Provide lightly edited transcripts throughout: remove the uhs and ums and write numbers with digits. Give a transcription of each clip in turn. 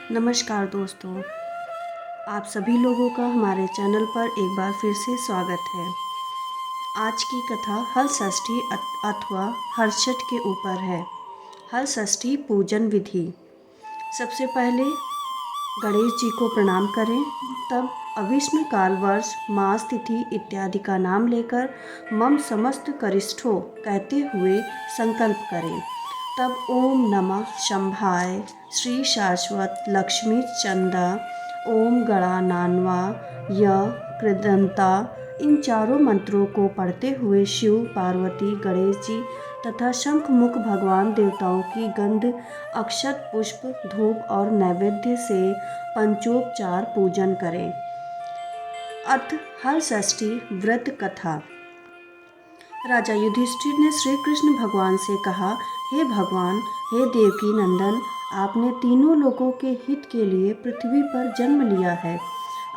नमस्कार दोस्तों, आप सभी लोगों का हमारे चैनल पर एक बार फिर से स्वागत है। आज की कथा हल षष्ठी अथवा हर्षठ के ऊपर है। हल षष्ठी पूजन विधि। सबसे पहले गणेश जी को प्रणाम करें, तब अविष्ण काल वर्ष मास तिथि इत्यादि का नाम लेकर मम समस्त करिष्ठों कहते हुए संकल्प करें। तब ओम नमः शंभाय श्री शाश्वत लक्ष्मी चंदा ओम गणानान्वा य कृदंता, इन चारों मंत्रों को पढ़ते हुए शिव, पार्वती, गणेश जी तथा शंख मुख भगवान देवताओं की गंध, अक्षत, पुष्प, धूप और नैवेद्य से पंचोपचार पूजन करें। अथ हल षष्ठी व्रत कथा। राजा युधिष्ठिर ने श्री कृष्ण भगवान से कहा, हे भगवान, हे देवकी नंदन, आपने तीनों लोगों के हित के लिए पृथ्वी पर जन्म लिया है,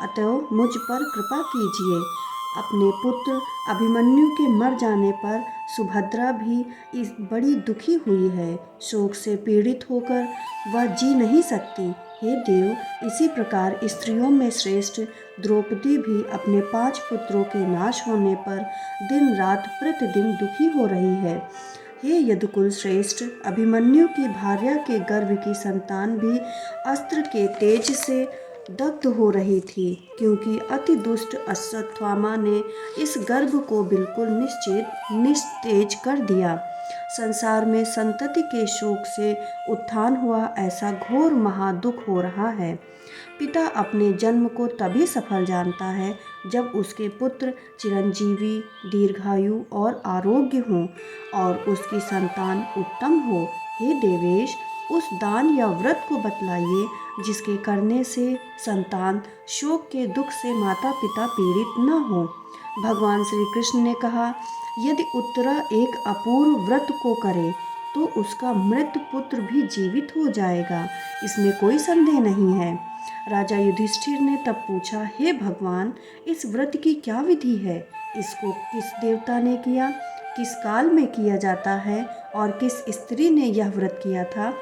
अतः मुझ पर कृपा कीजिए। अपने पुत्र अभिमन्यु के मर जाने पर सुभद्रा भी बड़ी दुखी हुई है। शोक से पीड़ित होकर वह जी नहीं सकती। हे देव, इसी प्रकार स्त्रियों में श्रेष्ठ द्रौपदी भी अपने 5 पुत्रों के नाश होने पर दिन रात प्रतिदिन दुखी हो रही है। हे यदुकुल श्रेष्ठ, अभिमन्यु की भार्या के गर्भ की संतान भी अस्त्र के तेज से दग्ध हो रही थी, क्योंकि अति दुष्ट अश्वत्थामा ने इस गर्भ को बिल्कुल निस्तेज कर दिया। संसार में संतति के शोक से उत्थान हुआ ऐसा घोर महादुख हो रहा है। पिता अपने जन्म को तभी सफल जानता है जब उसके पुत्र चिरंजीवी, दीर्घायु और आरोग्य हों और उसकी संतान उत्तम हो। हे देवेश, उस दान या व्रत को बतलाइए जिसके करने से संतान शोक के दुख से माता पिता पीड़ित न हो। भगवान श्री कृष्ण ने कहा, यदि उत्तरा एक अपूर्व व्रत को करे तो उसका मृत पुत्र भी जीवित हो जाएगा, इसमें कोई संदेह नहीं है। राजा युधिष्ठिर ने तब पूछा, हे भगवान, इस व्रत की क्या विधि है? इसको किस देवता ने किया, किस काल में किया जाता है और किस स्त्री ने यह व्रत किया था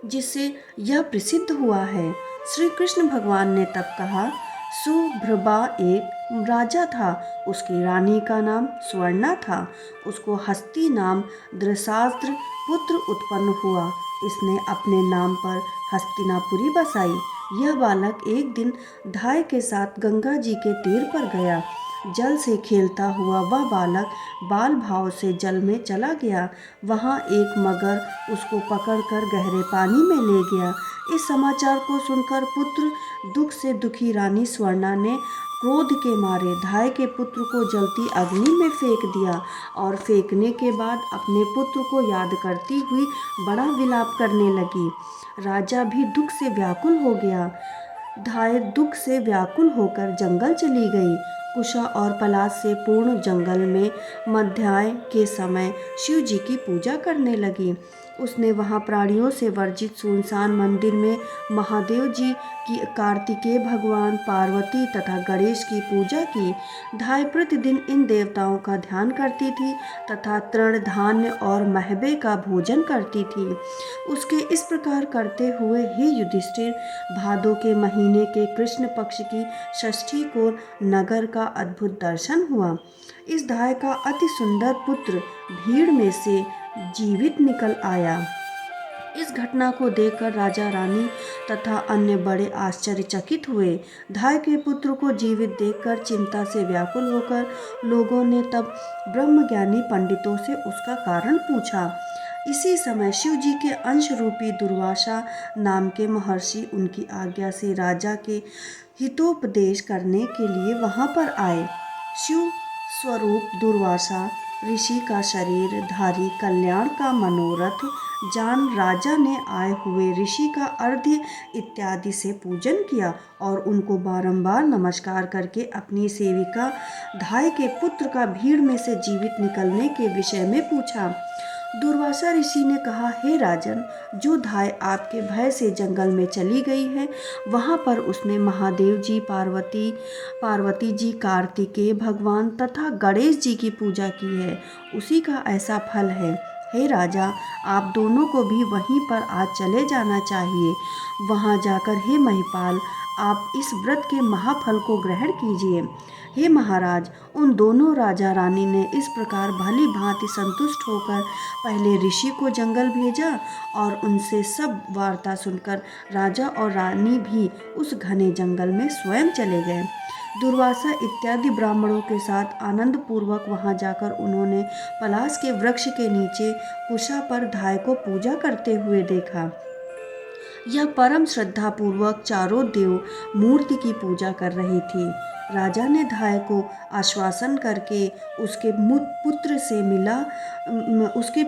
जिससे यह प्रसिद्ध हुआ है? श्री कृष्ण भगवान ने तब कहा, सुभ्रबा एक राजा था, उसकी रानी का नाम स्वर्णा था। उसको हस्ती नाम दृशास्त्र पुत्र उत्पन्न हुआ। इसने अपने नाम पर हस्तिनापुरी बसाई। यह बालक एक दिन धाय के साथ गंगा जी के तीर पर गया। जल से खेलता हुआ वह बालक बाल भाव से जल में चला गया। वहाँ एक मगर उसको पकड़कर गहरे पानी में ले गया। इस समाचार को सुनकर पुत्र दुख से दुखी रानी स्वर्णा ने क्रोध के मारे धाय के पुत्र को जलती अग्नि में फेंक दिया और फेंकने के बाद अपने पुत्र को याद करती हुई बड़ा विलाप करने लगी। राजा भी दुख से व्याकुल हो गया। धाय दुख से व्याकुल होकर जंगल चली गई। कुशा और पलाश से पूर्ण जंगल में मध्याह्न के समय शिव जी की पूजा करने लगी। उसने वहाँ प्राणियों से वर्जित सुनसान मंदिर में महादेव जी की, कार्तिकेय भगवान, पार्वती तथा गणेश की पूजा की। धाय प्रतिदिन इन देवताओं का ध्यान करती थी तथा तृण, धान्य और महबे का भोजन करती थी। उसके इस प्रकार करते हुए हे युधिष्ठिर, भादों के महीने के कृष्ण पक्ष की षष्ठी को नगर का अद्भुत दर्शन हुआ। इस धाय का अति सुंदर पुत्र भीड़ में से जीवित निकल आया। इस घटना को देखकर राजा रानी तथा अन्य बड़े आश्चर्यचकित हुए। धाय के पुत्र को जीवित देखकर चिंता से व्याकुल होकर लोगों ने तब ब्रह्मज्ञानी पंडितों से उसका कारण पूछा। इसी समय शिव जी के अंश रूपी दुर्वासा नाम के महर्षि उनकी आज्ञा से राजा के हितोपदेश करने के लिए वहां पर आए। शिव स्वरूप दुर्वासा ऋषि का शरीर धारी कल्याण का मनोरथ जान राजा ने आए हुए ऋषि का अर्घ्य इत्यादि से पूजन किया और उनको बारंबार नमस्कार करके अपनी सेविका धाय के पुत्र का भीड़ में से जीवित निकलने के विषय में पूछा। दुर्वासा ऋषि ने कहा, हे राजन, जो धाय आपके भय से जंगल में चली गई है, वहाँ पर उसने महादेव जी, पार्वती जी, कार्तिकेय भगवान तथा गणेश जी की पूजा की है। उसी का ऐसा फल है। हे राजा, आप दोनों को भी वहीं पर आज चले जाना चाहिए। वहाँ जाकर हे महिपाल, आप इस व्रत के महाफल को ग्रहण कीजिए। हे महाराज, उन दोनों राजा रानी ने इस प्रकार भली भांति संतुष्ट होकर पहले ऋषि को जंगल भेजा और उनसे सब वार्ता सुनकर राजा और रानी भी उस घने जंगल में स्वयं चले गए। दुर्वासा इत्यादि ब्राह्मणों के साथ आनंद पूर्वक वहां जाकर उन्होंने पलाश के वृक्ष के नीचे कुशा पर धाय को पूजा करते हुए देखा। यह परम श्रद्धा पूर्वक चारों देव मूर्ति की पूजा कर रही थी। राजा ने धाय को आश्वासन करके उसके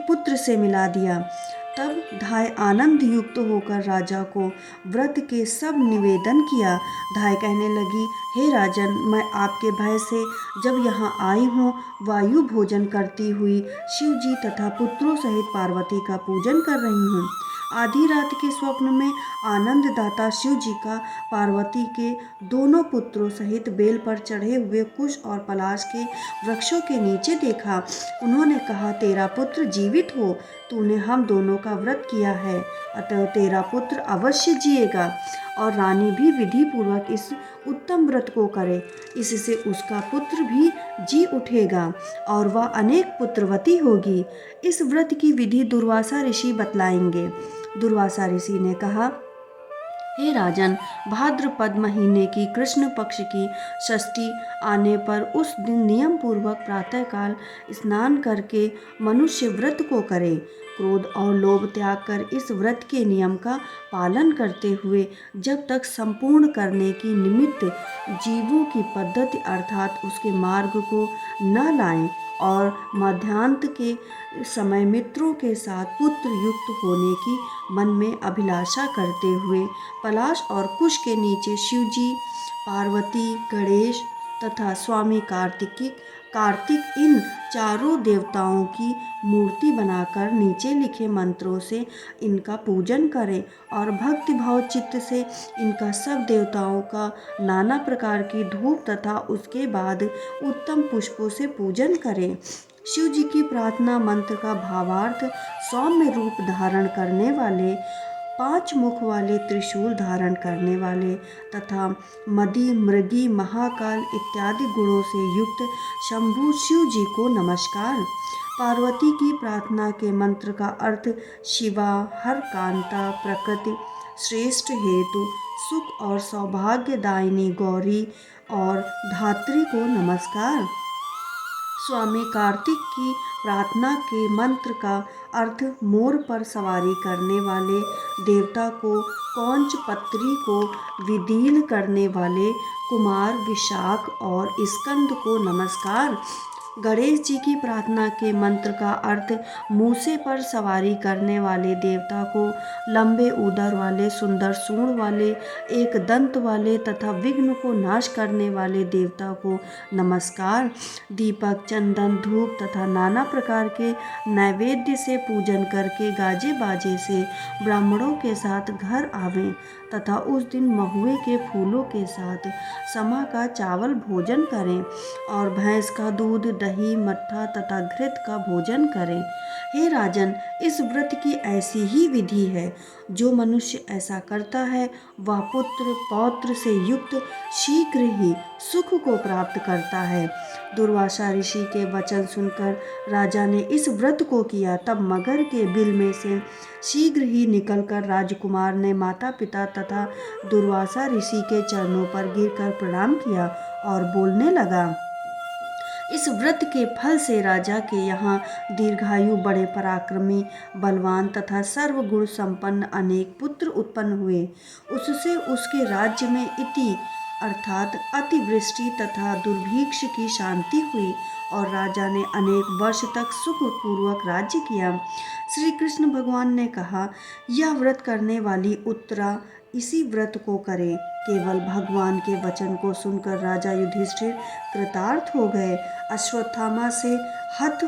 पुत्र से मिला दिया। तब धाय आनंद युक्त होकर राजा को व्रत के सब निवेदन किया। धाय कहने लगी, हे राजन, मैं आपके भय से जब यहाँ आई हूँ, वायु भोजन करती हुई शिव जी तथा पुत्रों सहित पार्वती का पूजन कर रही हूँ। आधी रात के स्वप्न में आनंददाता शिव जी का पार्वती के दोनों पुत्रों सहित बेल पर चढ़े हुए कुश और पलाश के वृक्षों के नीचे देखा। उन्होंने कहा, तेरा पुत्र जीवित हो, तूने हम दोनों का व्रत किया है, अतः तेरा पुत्र अवश्य जिएगा और रानी भी विधि पूर्वक इस उत्तम व्रत को करे। इससे उसका पुत्र भी जी उठेगा और वह अनेक पुत्रवती होगी। इस व्रत की विधि दुर्वासा ऋषि बतलाएंगे। दुर्वासा ऋषि ने कहा, हे राजन, भाद्रपद महीने की कृष्ण पक्ष की षष्ठी आने पर उस दिन नियम पूर्वक प्रातःकाल स्नान करके मनुष्य व्रत को करे। क्रोध और लोभ त्याग कर इस व्रत के नियम का पालन करते हुए जब तक संपूर्ण करने की निमित्त जीवों की पद्धति अर्थात उसके मार्ग को न लाएं और मध्यांत के समय मित्रों के साथ पुत्र युक्त होने की मन में अभिलाषा करते हुए पलाश और कुश के नीचे शिवजी, पार्वती, गणेश तथा स्वामी कार्तिक इन चारों देवताओं की मूर्ति बनाकर नीचे लिखे मंत्रों से इनका पूजन करें और भक्ति भाव चित्त से इनका सब देवताओं का नाना प्रकार की धूप तथा उसके बाद उत्तम पुष्पों से पूजन करें। शिव जी की प्रार्थना मंत्र का भावार्थ सौम्य रूप धारण करने वाले, 5 मुख वाले, त्रिशूल धारण करने वाले तथा मदी, मृगी, महाकाल इत्यादि गुणों से युक्त शंभु शिव जी को नमस्कार। पार्वती की प्रार्थना के मंत्र का अर्थ शिवा, हर कांता, प्रकृति, श्रेष्ठ हेतु, सुख और सौभाग्यदायिनी गौरी और धात्री को नमस्कार। स्वामी कार्तिक की प्रार्थना के मंत्र का अर्थ मोर पर सवारी करने वाले देवता को, कौंच पत्री को विदीन करने वाले कुमार विशाख और स्कंद को नमस्कार। गणेश जी की प्रार्थना के मंत्र का अर्थ मूसे पर सवारी करने वाले देवता को, लंबे उदर वाले, सुंदर सूंड वाले, एक दंत वाले तथा विघ्न को नाश करने वाले देवता को नमस्कार। दीपक, चंदन, धूप तथा नाना प्रकार के नैवेद्य से पूजन करके गाजे बाजे से ब्राह्मणों के साथ घर आवें तथा उस दिन महुए के फूलों के साथ समा का चावल भोजन करें और भैंस का दूध, दही, मट्ठा तथा घृत का भोजन करें। हे राजन, इस व्रत की ऐसी ही विधि है। जो मनुष्य ऐसा करता है वह पुत्र पौत्र से युक्त शीघ्र ही सुख को प्राप्त करता है। दुर्वासा ऋषि के वचन सुनकर राजा ने इस व्रत को किया। तब मगर के बिल में से शीघ्र ही निकलकर राजकुमार ने माता पिता तथा दुर्वासा ऋषि के चरणों पर गिरकर प्रणाम किया और बोलने लगा, इस व्रत के फल से राजा के यहाँ दीर्घायु, बड़े पराक्रमी, बलवान तथा सर्वगुण संपन्न अनेक पुत्र उत्पन्न हुए। उससे उसके राज्य में इति अर्थात अतिवृष्टि तथा दुर्भिक्ष की शांति हुई और राजा ने अनेक वर्ष तक सुखपूर्वक राज्य किया। श्री कृष्ण भगवान ने कहा, यह व्रत करने वाली उत्तरा इसी व्रत को करे। केवल भगवान के वचन को सुनकर राजा युधिष्ठिर कृतार्थ हो गए। अश्वत्थामा से हठ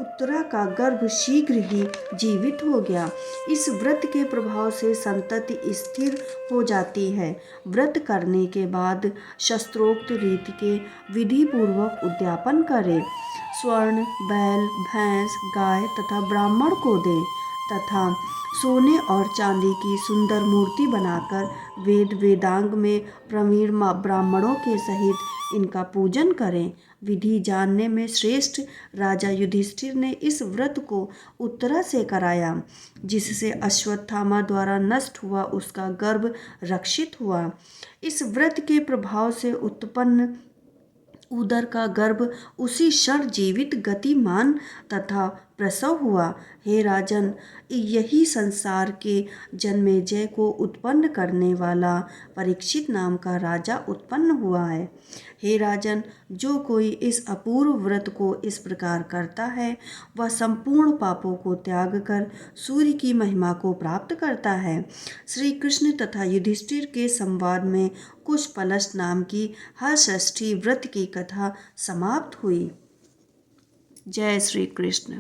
उत्तरा का गर्भ शीघ्र ही जीवित हो गया। इस व्रत के प्रभाव से संतति स्थिर हो जाती है। व्रत करने के बाद शास्त्रोक्त रीति के विधि पूर्वक उद्यापन करें। स्वर्ण, बैल, भैंस, गाय तथा ब्राह्मण को दें तथा सोने और चांदी की सुंदर मूर्ति बनाकर वेद वेदांग में प्रवीण ब्राह्मणों के सहित इनका पूजन करें। विधि जानने में श्रेष्ठ राजा युधिष्ठिर ने इस व्रत को उत्तरा से कराया, जिससे अश्वत्थामा द्वारा नष्ट हुआ उसका गर्भ रक्षित हुआ। इस व्रत के प्रभाव से उत्पन्न उदर का गर्भ उसी क्षण जीवित, गतिमान तथा प्रसव हुआ। हे राजन, यही संसार के जन्मेजय को उत्पन्न करने वाला परीक्षित नाम का राजा उत्पन्न हुआ है। हे राजन, जो कोई इस अपूर्व व्रत को इस प्रकार करता है, वह संपूर्ण पापों को त्याग कर सूर्य की महिमा को प्राप्त करता है। श्री कृष्ण तथा युधिष्ठिर के संवाद में कुशपलश नाम की हरषष्ठी व्रत की कथा समाप्त हुई। जय श्री कृष्ण।